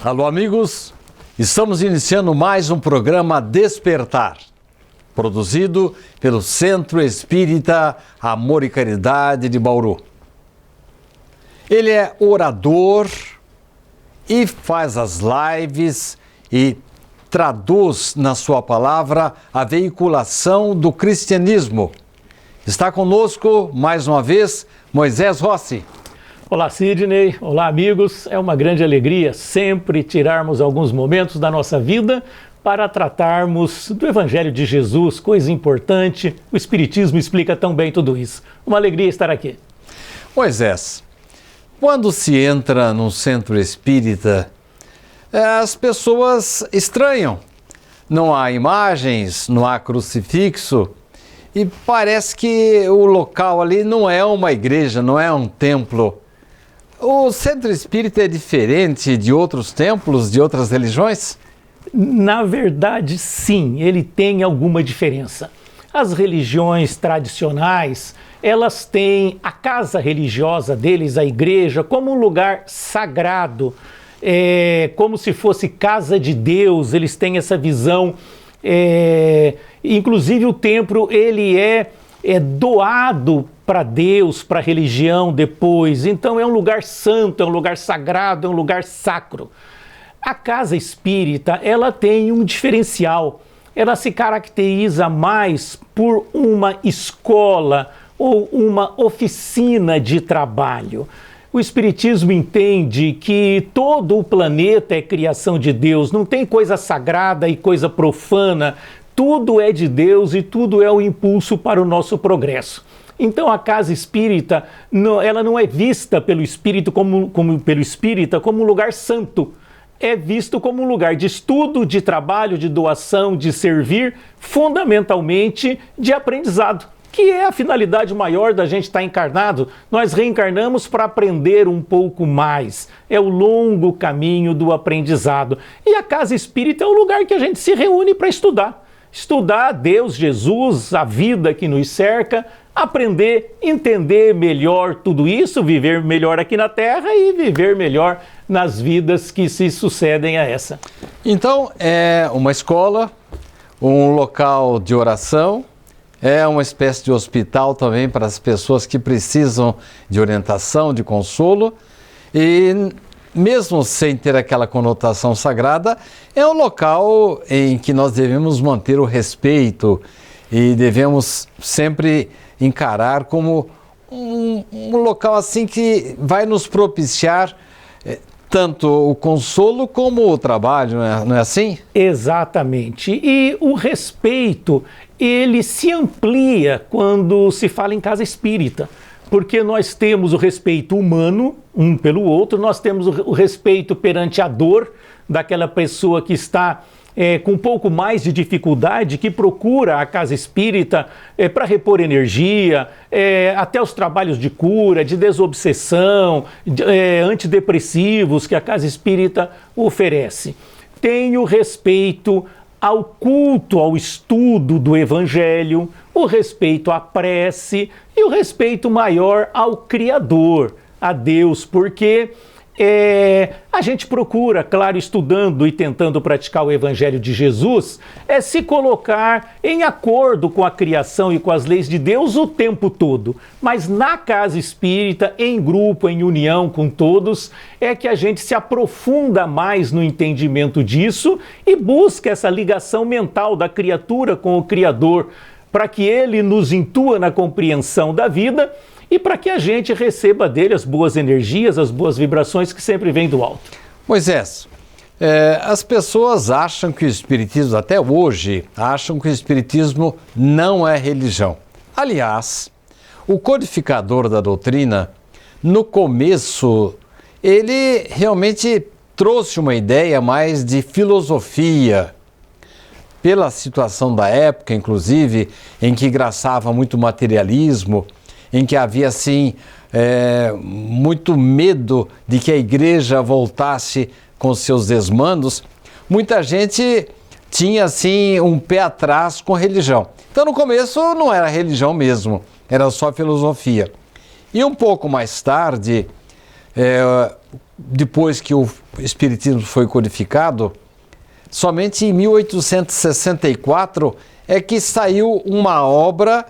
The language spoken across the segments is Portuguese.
Alô, amigos, estamos iniciando mais um programa Despertar, produzido pelo Centro Espírita Amor e Caridade de Bauru. Ele é orador e faz as lives e traduz na sua palavra a veiculação do cristianismo. Está conosco, mais uma vez, Moisés Rossi. Olá, Sidney. Olá, amigos. É uma grande alegria sempre tirarmos alguns momentos da nossa vida para tratarmos do Evangelho de Jesus, coisa importante. O Espiritismo explica tão bem tudo isso. Uma alegria estar aqui. Moisés, quando se entra num centro espírita, as pessoas estranham. Não há imagens, não há crucifixo e parece que o local ali não é uma igreja, não é um templo. O centro espírita é diferente de outros templos, de outras religiões? Na verdade, sim, ele tem alguma diferença. As religiões tradicionais, elas têm a casa religiosa deles, a igreja, como um lugar sagrado, como se fosse casa de Deus. Eles têm essa visão, inclusive o templo ele é doado para Deus, para a religião depois. Então é um lugar santo, é um lugar sagrado, é um lugar sacro. A casa espírita, ela tem um diferencial. Ela se caracteriza mais por uma escola ou uma oficina de trabalho. O Espiritismo entende que todo o planeta é criação de Deus, não tem coisa sagrada e coisa profana. Tudo é de Deus e tudo é um impulso para o nosso progresso. Então a casa espírita, ela não é vista pelo espírito como um lugar santo. É visto como um lugar de estudo, de trabalho, de doação, de servir, fundamentalmente de aprendizado, que é a finalidade maior da gente estar encarnado. Nós reencarnamos para aprender um pouco mais. É o longo caminho do aprendizado. E a casa espírita é o lugar que a gente se reúne para estudar. Estudar Deus, Jesus, a vida que nos cerca, aprender, entender melhor tudo isso, viver melhor aqui na Terra e viver melhor nas vidas que se sucedem a essa. Então, é uma escola, um local de oração, é uma espécie de hospital também para as pessoas que precisam de orientação, de consolo, e mesmo sem ter aquela conotação sagrada, é um local em que nós devemos manter o respeito e devemos sempre encarar como um local assim que vai nos propiciar tanto o consolo como o trabalho, não é assim? Exatamente. E o respeito, ele se amplia quando se fala em casa espírita. Porque nós temos o respeito humano, um pelo outro, nós temos o respeito perante a dor daquela pessoa que está com um pouco mais de dificuldade, que procura a casa espírita para repor energia, até os trabalhos de cura, de desobsessão, antidepressivos que a casa espírita oferece. Tem o respeito ao culto, ao estudo do Evangelho, o respeito à prece e o respeito maior ao Criador, a Deus, porque a gente procura, claro, estudando e tentando praticar o Evangelho de Jesus, se colocar em acordo com a criação e com as leis de Deus o tempo todo. Mas na casa espírita, em grupo, em união com todos, é que a gente se aprofunda mais no entendimento disso e busca essa ligação mental da criatura com o Criador, para que ele nos intua na compreensão da vida e para que a gente receba dele as boas energias, as boas vibrações que sempre vêm do alto. Moisés, as pessoas acham que o Espiritismo, até hoje, acham que o Espiritismo não é religião. Aliás, o codificador da doutrina, no começo, ele realmente trouxe uma ideia mais de filosofia, pela situação da época, inclusive, em que graçava muito materialismo, em que havia, assim, muito medo de que a igreja voltasse com seus desmandos, muita gente tinha, assim, um pé atrás com religião. Então, no começo, não era religião mesmo, era só filosofia. E um pouco mais tarde, depois que o Espiritismo foi codificado, somente em 1864 é que saiu uma obra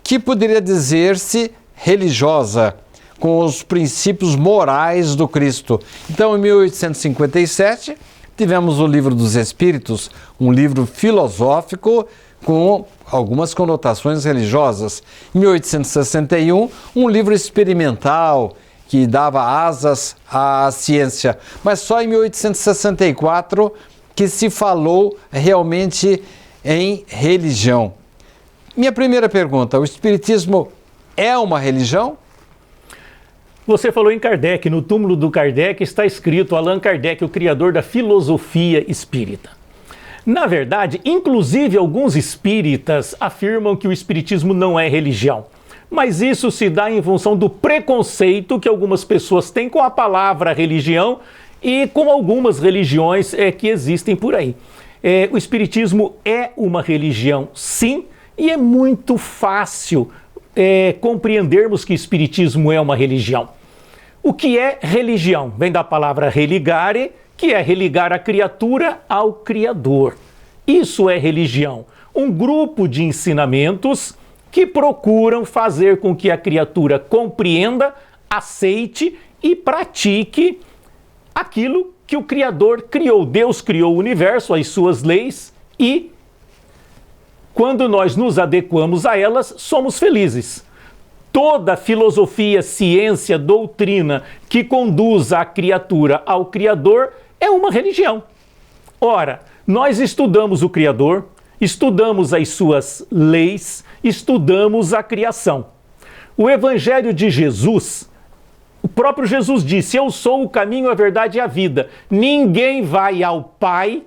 que poderia dizer-se religiosa, com os princípios morais do Cristo. Então, em 1857, tivemos o Livro dos Espíritos, um livro filosófico com algumas conotações religiosas. Em 1861, um livro experimental que dava asas à ciência. Mas só em 1864 que se falou realmente em religião. Minha primeira pergunta, o Espiritismo é uma religião? Você falou em Kardec. No túmulo do Kardec está escrito Allan Kardec, o criador da filosofia espírita. Na verdade, inclusive alguns espíritas afirmam que o espiritismo não é religião. Mas isso se dá em função do preconceito que algumas pessoas têm com a palavra religião e com algumas religiões que existem por aí. O espiritismo é uma religião, sim, e é muito fácil compreendermos que o espiritismo é uma religião. O que é religião? Vem da palavra religare, que é religar a criatura ao Criador. Isso é religião. Um grupo de ensinamentos que procuram fazer com que a criatura compreenda, aceite e pratique aquilo que o Criador criou. Deus criou o universo, as suas leis, e quando nós nos adequamos a elas, somos felizes. Toda filosofia, ciência, doutrina que conduz a criatura ao Criador é uma religião. Ora, nós estudamos o Criador, estudamos as suas leis, estudamos a criação. O Evangelho de Jesus, o próprio Jesus disse: eu sou o caminho, a verdade e a vida. Ninguém vai ao Pai.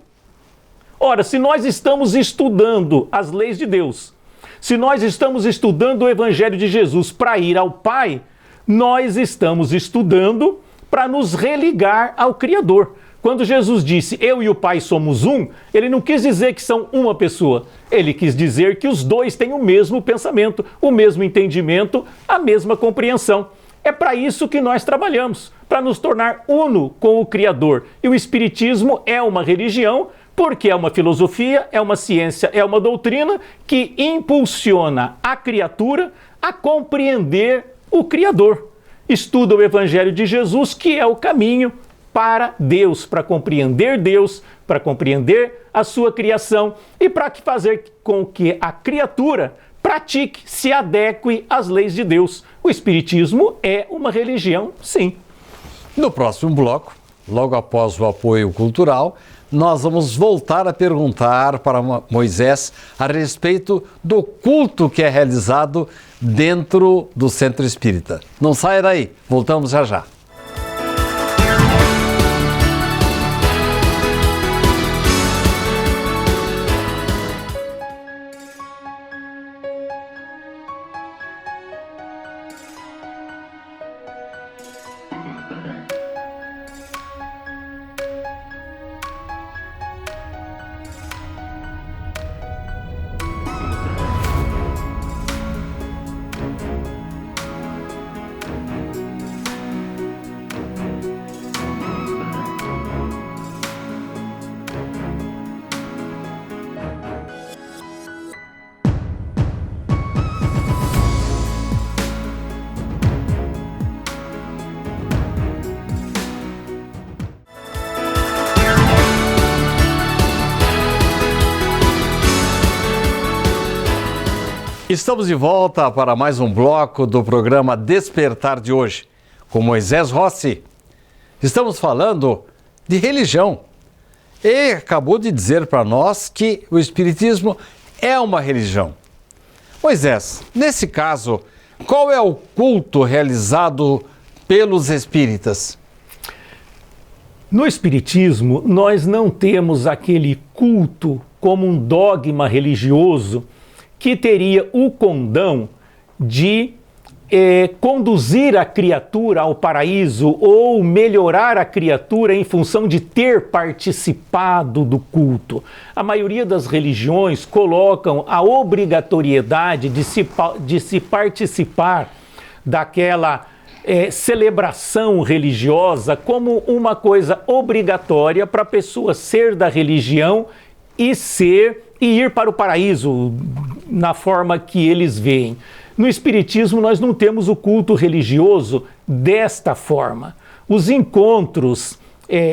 Ora, se nós estamos estudando as leis de Deus, se nós estamos estudando o Evangelho de Jesus para ir ao Pai, nós estamos estudando para nos religar ao Criador. Quando Jesus disse, eu e o Pai somos um, ele não quis dizer que são uma pessoa. Ele quis dizer que os dois têm o mesmo pensamento, o mesmo entendimento, a mesma compreensão. É para isso que nós trabalhamos, para nos tornar uno com o Criador. E o Espiritismo é uma religião, porque é uma filosofia, é uma ciência, é uma doutrina que impulsiona a criatura a compreender o Criador. Estuda o Evangelho de Jesus, que é o caminho para Deus, para compreender a sua criação e para fazer com que a criatura pratique, se adeque às leis de Deus. O Espiritismo é uma religião, sim. No próximo bloco, logo após o apoio cultural, nós vamos voltar a perguntar para Moisés a respeito do culto que é realizado dentro do Centro Espírita. Não saia daí, voltamos já já. Estamos de volta para mais um bloco do programa Despertar de hoje, com Moisés Rossi. Estamos falando de religião. Ele acabou de dizer para nós que o Espiritismo é uma religião. Moisés, nesse caso, qual é o culto realizado pelos espíritas? No Espiritismo, nós não temos aquele culto como um dogma religioso que teria o condão de conduzir a criatura ao paraíso ou melhorar a criatura em função de ter participado do culto. A maioria das religiões colocam a obrigatoriedade de se participar daquela celebração religiosa como uma coisa obrigatória para a pessoa ser da religião e ir para o paraíso na forma que eles veem. No Espiritismo nós não temos o culto religioso desta forma. Os encontros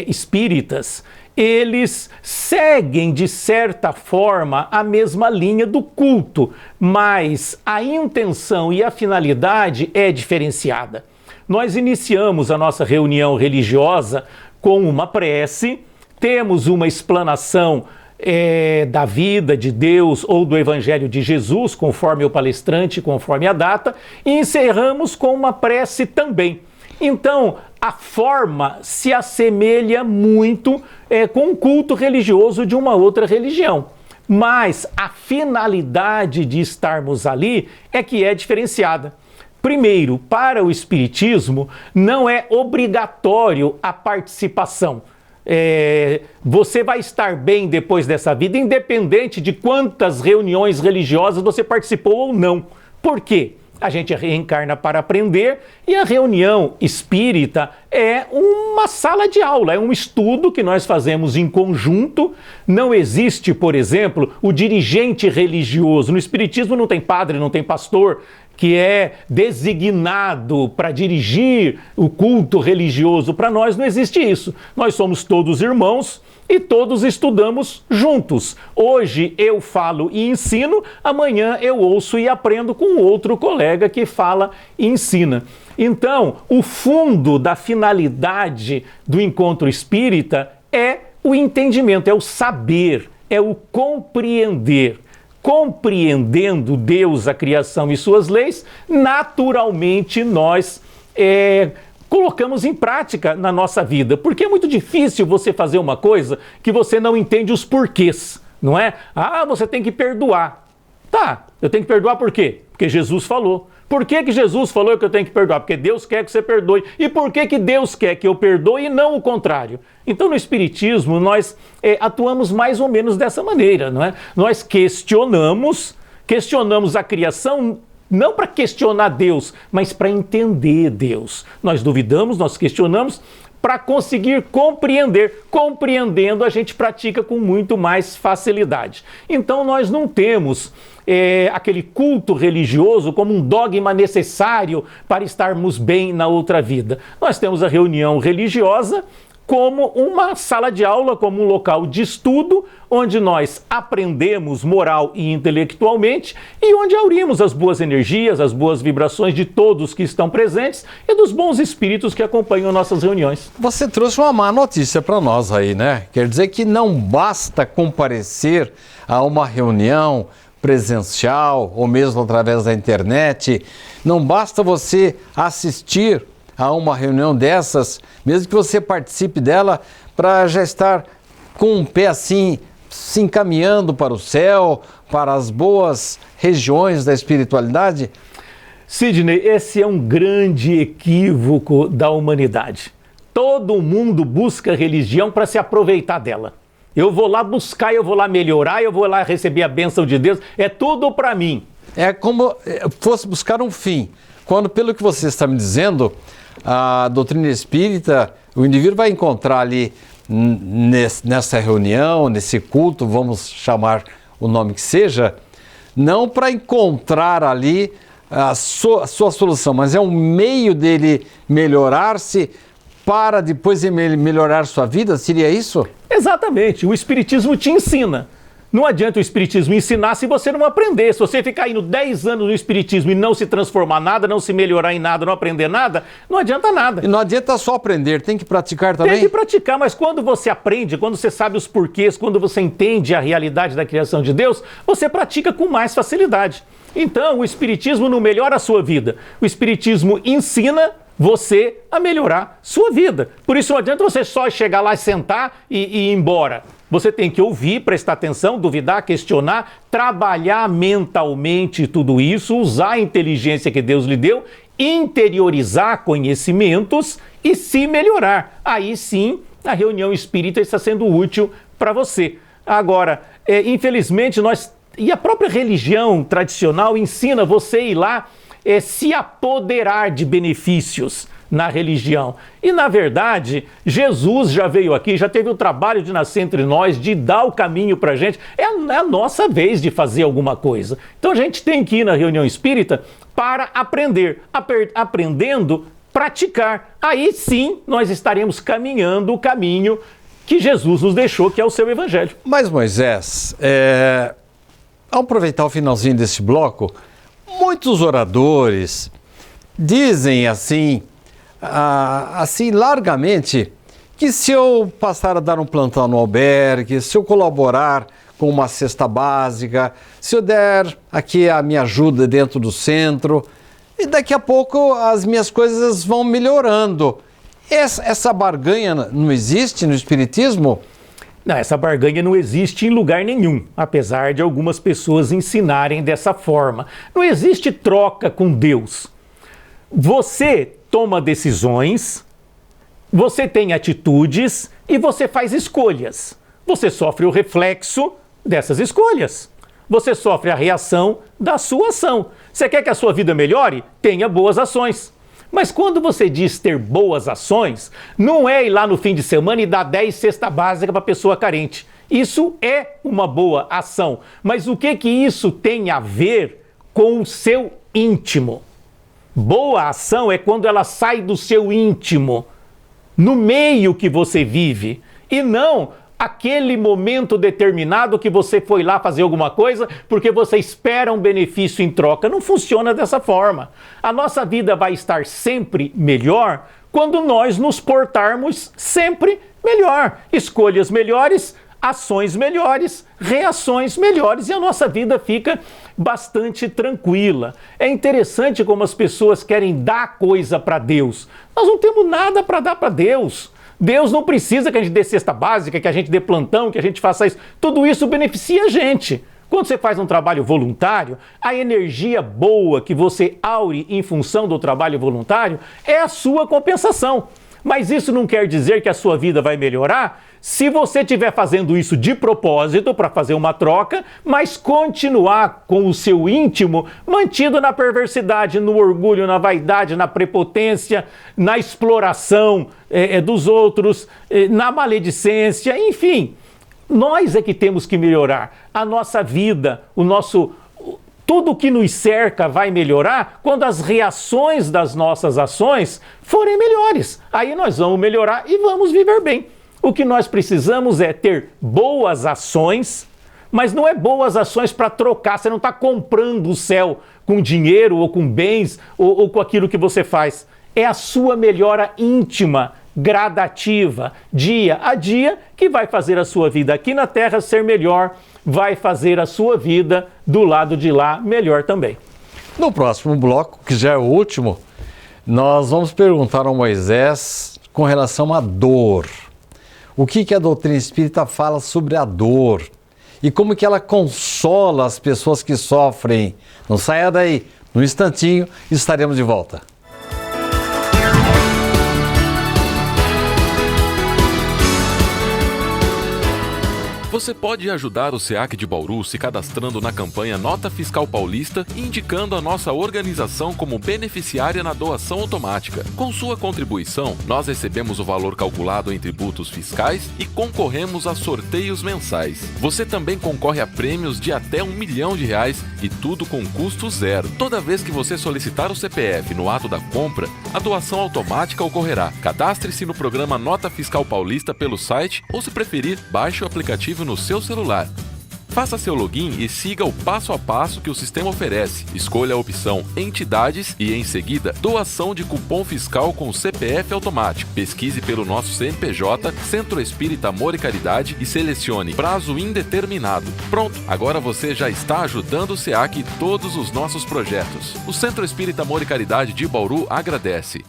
espíritas, eles seguem de certa forma a mesma linha do culto, mas a intenção e a finalidade é diferenciada. Nós iniciamos a nossa reunião religiosa com uma prece, temos uma explanação da vida de Deus ou do Evangelho de Jesus, conforme o palestrante, conforme a data, e encerramos com uma prece também. Então, a forma se assemelha muito com o culto religioso de uma outra religião. Mas a finalidade de estarmos ali é que é diferenciada. Primeiro, para o Espiritismo, não é obrigatório a participação. Você vai estar bem depois dessa vida, independente de quantas reuniões religiosas você participou ou não. Por quê? A gente reencarna para aprender e a reunião espírita é uma sala de aula, é um estudo que nós fazemos em conjunto. Não existe, por exemplo, o dirigente religioso. No Espiritismo não tem padre, não tem pastor que é designado para dirigir o culto religioso. Para nós não existe isso. Nós somos todos irmãos e todos estudamos juntos. Hoje eu falo e ensino, amanhã eu ouço e aprendo com outro colega que fala e ensina. Então, o fundo da finalidade do encontro espírita é o entendimento, é o saber, é o compreender. Compreendendo Deus, a criação e suas leis, naturalmente nós colocamos em prática na nossa vida. Porque é muito difícil você fazer uma coisa que você não entende os porquês, não é? Você tem que perdoar. Tá, eu tenho que perdoar por quê? Porque Jesus falou. Por que Jesus falou que eu tenho que perdoar? Porque Deus quer que você perdoe. E por que Deus quer que eu perdoe e não o contrário? Então, no Espiritismo, nós atuamos mais ou menos dessa maneira, não é? Nós questionamos a criação não para questionar Deus, mas para entender Deus. Nós duvidamos, nós questionamos para conseguir compreender. Compreendendo, a gente pratica com muito mais facilidade. Então, nós não temos aquele culto religioso como um dogma necessário para estarmos bem na outra vida. Nós temos a reunião religiosa como uma sala de aula, como um local de estudo, onde nós aprendemos moral e intelectualmente e onde aurimos as boas energias, as boas vibrações de todos que estão presentes e dos bons espíritos que acompanham nossas reuniões. Você trouxe uma má notícia para nós aí, né? Quer dizer que não basta comparecer a uma reunião presencial ou mesmo através da internet, não basta você assistir a uma reunião dessas, mesmo que você participe dela, para já estar com um pé assim, se encaminhando para o céu, para as boas regiões da espiritualidade? Sidney, esse é um grande equívoco da humanidade. Todo mundo busca religião para se aproveitar dela. Eu vou lá buscar, eu vou lá melhorar, eu vou lá receber a bênção de Deus, é tudo para mim. É como fosse buscar um fim. Quando, pelo que você está me dizendo, a doutrina espírita, o indivíduo vai encontrar ali nessa reunião, nesse culto, vamos chamar o nome que seja, não para encontrar ali a sua solução, mas é um meio dele melhorar-se para depois melhorar sua vida, seria isso? Exatamente, o Espiritismo te ensina. Não adianta o Espiritismo ensinar se você não aprender. Se você ficar indo 10 anos no Espiritismo e não se transformar nada, não se melhorar em nada, não aprender nada, não adianta nada. E não adianta só aprender, tem que praticar também? Tem que praticar, mas quando você aprende, quando você sabe os porquês, quando você entende a realidade da criação de Deus, você pratica com mais facilidade. Então, o Espiritismo não melhora a sua vida. O Espiritismo ensina você a melhorar sua vida. Por isso não adianta você só chegar lá, sentar e ir embora. Você tem que ouvir, prestar atenção, duvidar, questionar, trabalhar mentalmente tudo isso, usar a inteligência que Deus lhe deu, interiorizar conhecimentos e se melhorar. Aí sim, a reunião espírita está sendo útil para você. Agora, infelizmente, e a própria religião tradicional ensina você a ir lá se apoderar de benefícios na religião. E, na verdade, Jesus já veio aqui, já teve o trabalho de nascer entre nós, de dar o caminho para a gente. É a nossa vez de fazer alguma coisa. Então, a gente tem que ir na reunião espírita para aprender. Aprendendo, praticar. Aí sim, nós estaremos caminhando o caminho que Jesus nos deixou, que é o seu evangelho. Mas, Moisés, ao aproveitar o finalzinho desse bloco, muitos oradores dizem assim largamente, que se eu passar a dar um plantão no albergue, se eu colaborar com uma cesta básica, se eu der aqui a minha ajuda dentro do centro, e daqui a pouco as minhas coisas vão melhorando. Essa barganha não existe no Espiritismo? Não, essa barganha não existe em lugar nenhum, apesar de algumas pessoas ensinarem dessa forma. Não existe troca com Deus. Você toma decisões, você tem atitudes e você faz escolhas. Você sofre o reflexo dessas escolhas. Você sofre a reação da sua ação. Você quer que a sua vida melhore? Tenha boas ações. Mas quando você diz ter boas ações, não é ir lá no fim de semana e dar 10 cesta básica para a pessoa carente. Isso é uma boa ação. Mas o que isso tem a ver com o seu íntimo? Boa ação é quando ela sai do seu íntimo, no meio que você vive, e não aquele momento determinado que você foi lá fazer alguma coisa porque você espera um benefício em troca. Não funciona dessa forma. A nossa vida vai estar sempre melhor quando nós nos portarmos sempre melhor. Escolhas melhores, ações melhores, reações melhores, e a nossa vida fica bastante tranquila. É interessante como as pessoas querem dar coisa para Deus. Nós não temos nada para dar para Deus. Deus não precisa que a gente dê cesta básica, que a gente dê plantão, que a gente faça isso. Tudo isso beneficia a gente. Quando você faz um trabalho voluntário, a energia boa que você aure em função do trabalho voluntário é a sua compensação. Mas isso não quer dizer que a sua vida vai melhorar se você estiver fazendo isso de propósito para fazer uma troca, mas continuar com o seu íntimo mantido na perversidade, no orgulho, na vaidade, na prepotência, na exploração dos outros, na maledicência, enfim. Nós é que temos que melhorar a nossa vida, tudo que nos cerca vai melhorar quando as reações das nossas ações forem melhores. Aí nós vamos melhorar e vamos viver bem. O que nós precisamos é ter boas ações, mas não é boas ações para trocar. Você não está comprando o céu com dinheiro ou com bens ou com aquilo que você faz. É a sua melhora íntima, gradativa, dia a dia, que vai fazer a sua vida aqui na Terra ser melhor, vai fazer a sua vida do lado de lá melhor também. No próximo bloco, que já é o último, nós vamos perguntar ao Moisés com relação à dor. O que a doutrina espírita fala sobre a dor e como que ela consola as pessoas que sofrem. Não saia daí, num instantinho estaremos de volta. Você pode ajudar o SEAC de Bauru se cadastrando na campanha Nota Fiscal Paulista e indicando a nossa organização como beneficiária na doação automática. Com sua contribuição, nós recebemos o valor calculado em tributos fiscais e concorremos a sorteios mensais. Você também concorre a prêmios de até R$1 milhão e tudo com custo zero. Toda vez que você solicitar o CPF no ato da compra, a doação automática ocorrerá. Cadastre-se no programa Nota Fiscal Paulista pelo site ou, se preferir, baixe o aplicativo no seu celular. Faça seu login e siga o passo a passo que o sistema oferece. Escolha a opção Entidades e, em seguida, Doação de Cupom Fiscal com CPF automático. Pesquise pelo nosso CNPJ, Centro Espírita Amor e Caridade, e selecione Prazo Indeterminado. Pronto, agora você já está ajudando o SEAC e todos os nossos projetos. O Centro Espírita Amor e Caridade de Bauru agradece.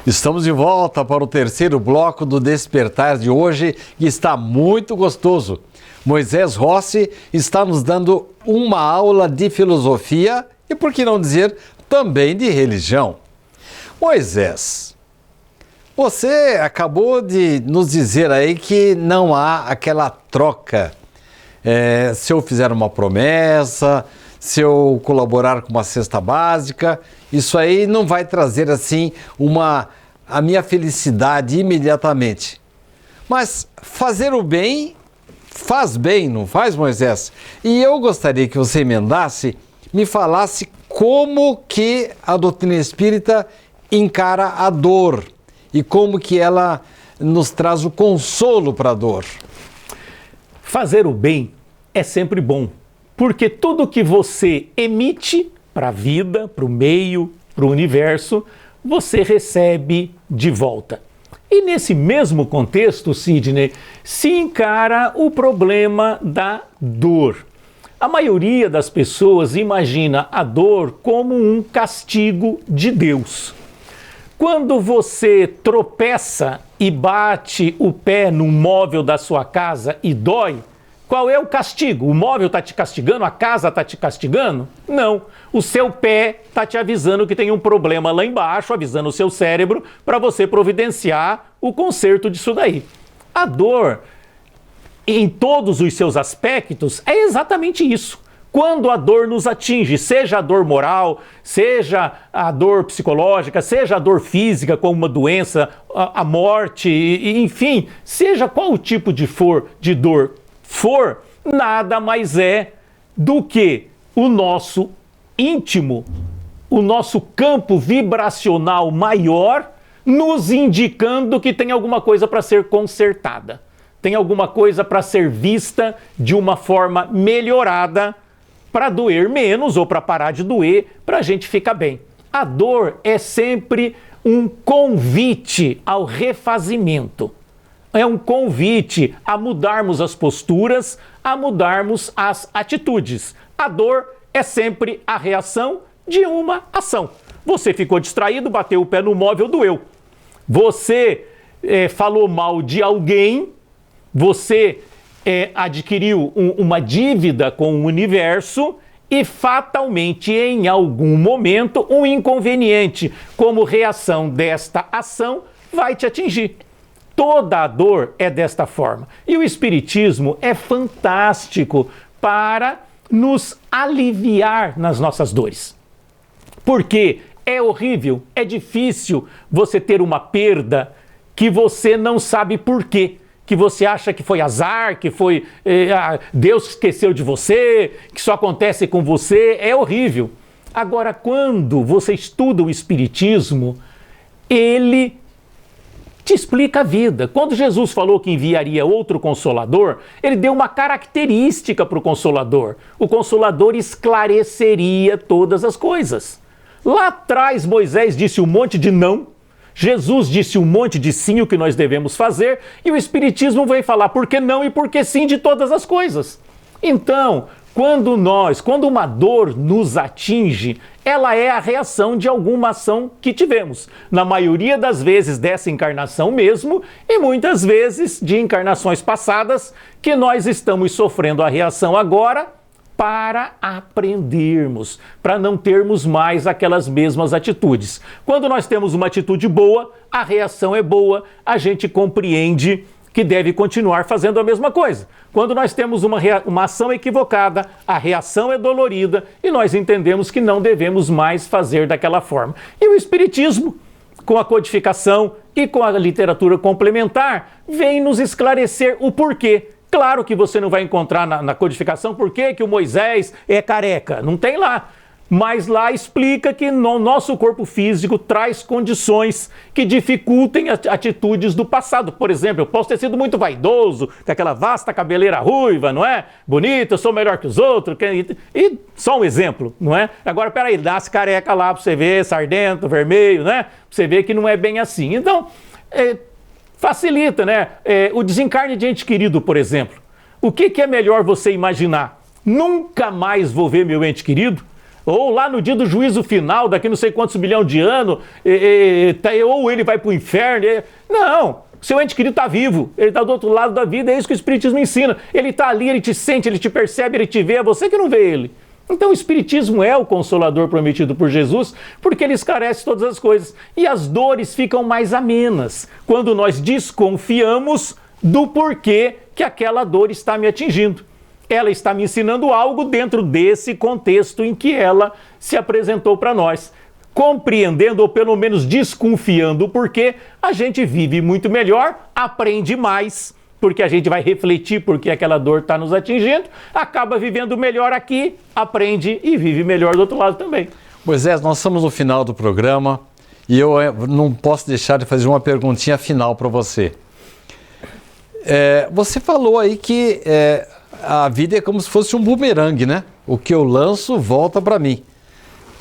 Estamos de volta para o terceiro bloco do Despertar de hoje, que está muito gostoso. Moisés Rossi está nos dando uma aula de filosofia e, por que não dizer, também de religião. Moisés, Você acabou de nos dizer aí que não há aquela troca. Se eu fizer uma promessa, se eu colaborar com uma cesta básica, isso aí não vai trazer assim a minha felicidade imediatamente. Mas fazer o bem faz bem, não faz, Moisés? E eu gostaria que você emendasse, me falasse como que a doutrina espírita encara a dor e como que ela nos traz o consolo para a dor. Fazer o bem é sempre bom, porque tudo que você emite para a vida, para o meio, para o universo, você recebe de volta. E nesse mesmo contexto, Sidney, se encara o problema da dor. A maioria das pessoas imagina a dor como um castigo de Deus. Quando você tropeça e bate o pé no móvel da sua casa e dói, qual é o castigo? O móvel está te castigando? A casa está te castigando? Não. O seu pé está te avisando que tem um problema lá embaixo, avisando o seu cérebro para você providenciar o conserto disso daí. A dor, em todos os seus aspectos, é exatamente isso. Quando a dor nos atinge, seja a dor moral, seja a dor psicológica, seja a dor física, como uma doença, a morte, enfim, seja qual o tipo de dor for, nada mais é do que o nosso íntimo, o nosso campo vibracional maior, nos indicando que tem alguma coisa para ser consertada, tem alguma coisa para ser vista de uma forma melhorada, para doer menos ou para parar de doer, para a gente ficar bem. A dor é sempre um convite ao refazimento. É um convite a mudarmos as posturas, a mudarmos as atitudes. A dor é sempre a reação de uma ação. Você ficou distraído, bateu o pé no móvel, doeu. Você falou mal de alguém, você adquiriu uma dívida com o universo e fatalmente, em algum momento, um inconveniente como reação desta ação vai te atingir. Toda a dor é desta forma. E o Espiritismo é fantástico para nos aliviar nas nossas dores. Porque é horrível, é difícil você ter uma perda que você não sabe por quê. Que você acha que foi azar, que foi Deus esqueceu de você, que só acontece com você. É horrível. Agora, quando você estuda o Espiritismo, ele te explica a vida. Quando Jesus falou que enviaria outro Consolador, ele deu uma característica para o Consolador. O Consolador esclareceria todas as coisas. Lá atrás, Moisés disse um monte de não, Jesus disse um monte de sim, o que nós devemos fazer, e o Espiritismo vem falar por que não e por que sim de todas as coisas. Então, quando uma dor nos atinge, ela é a reação de alguma ação que tivemos. Na maioria das vezes dessa encarnação mesmo, e muitas vezes de encarnações passadas, que nós estamos sofrendo a reação agora para aprendermos, para não termos mais aquelas mesmas atitudes. Quando nós temos uma atitude boa, a reação é boa, a gente compreende que deve continuar fazendo a mesma coisa. Quando nós temos uma ação equivocada, a reação é dolorida e nós entendemos que não devemos mais fazer daquela forma. E o Espiritismo, com a codificação e com a literatura complementar, vem nos esclarecer o porquê. Claro que você não vai encontrar na codificação por que o Moisés é careca, não tem lá. Mas lá explica que no nosso corpo físico traz condições que dificultem as atitudes do passado. Por exemplo, eu posso ter sido muito vaidoso, com aquela vasta cabeleira ruiva, não é? Bonita, eu sou melhor que os outros. E só um exemplo, não é? Agora, peraí, nasce careca lá para você ver, sardento, vermelho, né? Pra você ver que não é bem assim. Então, facilita, né? O desencarne de ente querido, por exemplo. O que é melhor você imaginar? Nunca mais vou ver meu ente querido? Ou lá no dia do juízo final, daqui não sei quantos milhões de anos, ou ele vai para o inferno. Não, seu ente querido está vivo, ele está do outro lado da vida, é isso que o Espiritismo ensina. Ele está ali, ele te sente, ele te percebe, ele te vê, é você que não vê ele. Então o Espiritismo é o Consolador prometido por Jesus, porque ele esclarece todas as coisas. E as dores ficam mais amenas quando nós desconfiamos do porquê que aquela dor está me atingindo. Ela está me ensinando algo dentro desse contexto em que ela se apresentou para nós. Compreendendo ou pelo menos desconfiando o porquê, a gente vive muito melhor, aprende mais, porque a gente vai refletir porque aquela dor está nos atingindo, acaba vivendo melhor aqui, aprende e vive melhor do outro lado também. Moisés, nós estamos no final do programa e eu não posso deixar de fazer uma perguntinha final para você. Você falou aí que a vida é como se fosse um bumerangue, né? O que eu lanço volta para mim.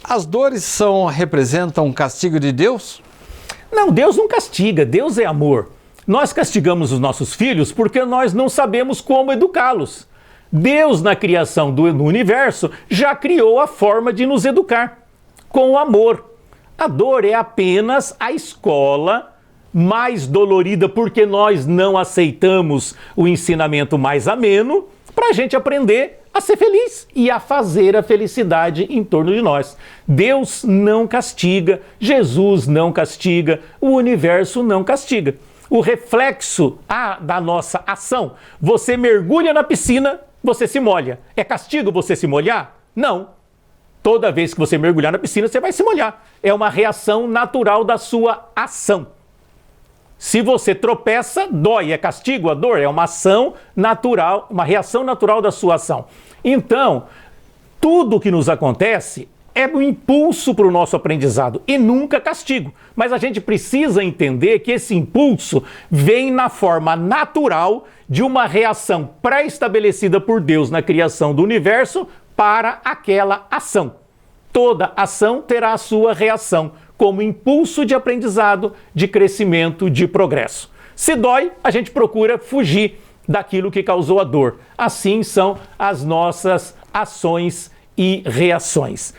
As dores representam um castigo de Deus? Não, Deus não castiga, Deus é amor. Nós castigamos os nossos filhos porque nós não sabemos como educá-los. Deus, na criação do universo, já criou a forma de nos educar, com o amor. A dor é apenas a escola mais dolorida porque nós não aceitamos o ensinamento mais ameno para a gente aprender a ser feliz e a fazer a felicidade em torno de nós. Deus não castiga, Jesus não castiga, o universo não castiga. O reflexo da nossa ação, você mergulha na piscina, você se molha. É castigo você se molhar? Não. Toda vez que você mergulhar na piscina, você vai se molhar. É uma reação natural da sua ação. Se você tropeça, dói. É castigo, a dor? É uma ação natural, uma reação natural da sua ação. Então, tudo que nos acontece é um impulso para o nosso aprendizado e nunca castigo. Mas a gente precisa entender que esse impulso vem na forma natural de uma reação pré-estabelecida por Deus na criação do universo para aquela ação. Toda ação terá a sua reação como impulso de aprendizado, de crescimento, de progresso. Se dói, a gente procura fugir daquilo que causou a dor. Assim são as nossas ações e reações.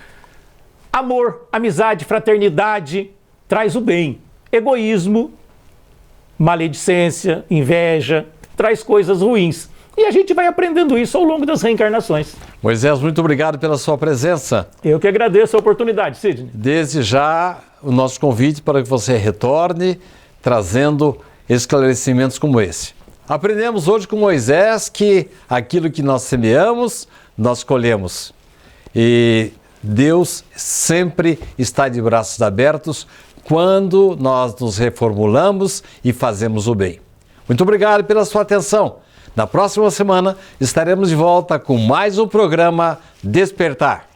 Amor, amizade, fraternidade traz o bem. Egoísmo, maledicência, inveja, traz coisas ruins. E a gente vai aprendendo isso ao longo das reencarnações. Moisés, muito obrigado pela sua presença. Eu que agradeço a oportunidade, Sidney. Desde já, o nosso convite para que você retorne, trazendo esclarecimentos como esse. Aprendemos hoje com Moisés que aquilo que nós semeamos, nós colhemos. E Deus sempre está de braços abertos quando nós nos reformulamos e fazemos o bem. Muito obrigado pela sua atenção. Na próxima semana estaremos de volta com mais um programa Despertar.